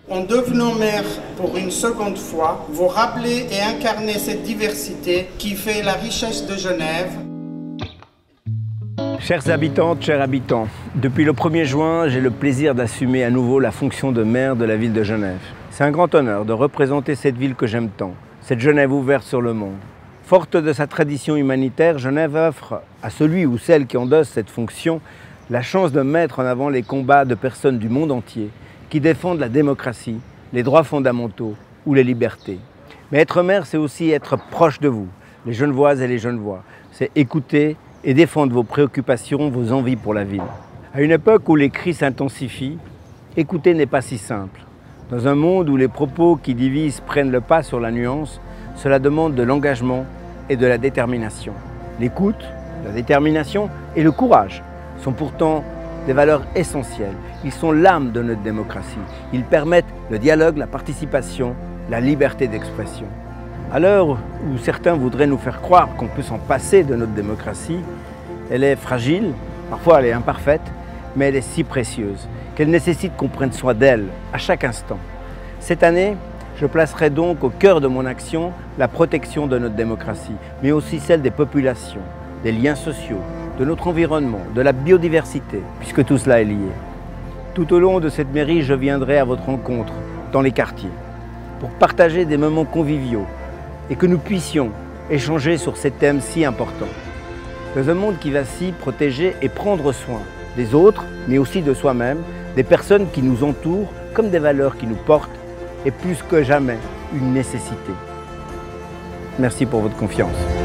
En devenant maire pour une seconde fois, vous rappelez et incarnez cette diversité qui fait la richesse de Genève. Chères habitantes, chers habitants, depuis le 1er juin, j'ai le plaisir d'assumer à nouveau la fonction de maire de la ville de Genève. C'est un grand honneur de représenter cette ville que j'aime tant, cette Genève ouverte sur le monde. Forte de sa tradition humanitaire, Genève offre à celui ou celle qui endosse cette fonction la chance de mettre en avant les combats de personnes du monde entier qui défendent la démocratie, les droits fondamentaux ou les libertés. Mais être maire, c'est aussi être proche de vous, les Genevoises et les Genevois. C'est écouter et défendre vos préoccupations, vos envies pour la ville. À une époque où les cris s'intensifient, écouter n'est pas si simple. Dans un monde où les propos qui divisent prennent le pas sur la nuance, cela demande de l'engagement et de la détermination. L'écoute, la détermination et le courage sont pourtant des valeurs essentielles. Ils sont l'âme de notre démocratie. Ils permettent le dialogue, la participation, la liberté d'expression. À l'heure où certains voudraient nous faire croire qu'on peut s'en passer de notre démocratie, elle est fragile, parfois elle est imparfaite, mais elle est si précieuse qu'elle nécessite qu'on prenne soin d'elle à chaque instant. Cette année, je placerai donc au cœur de mon action la protection de notre démocratie, mais aussi celle des populations, des liens sociaux, de notre environnement, de la biodiversité, puisque tout cela est lié. Tout au long de cette mairie, je viendrai à votre rencontre dans les quartiers pour partager des moments conviviaux et que nous puissions échanger sur ces thèmes si importants. Dans un monde qui vacille, protéger et prendre soin des autres, mais aussi de soi-même, des personnes qui nous entourent, comme des valeurs qui nous portent, est plus que jamais une nécessité. Merci pour votre confiance.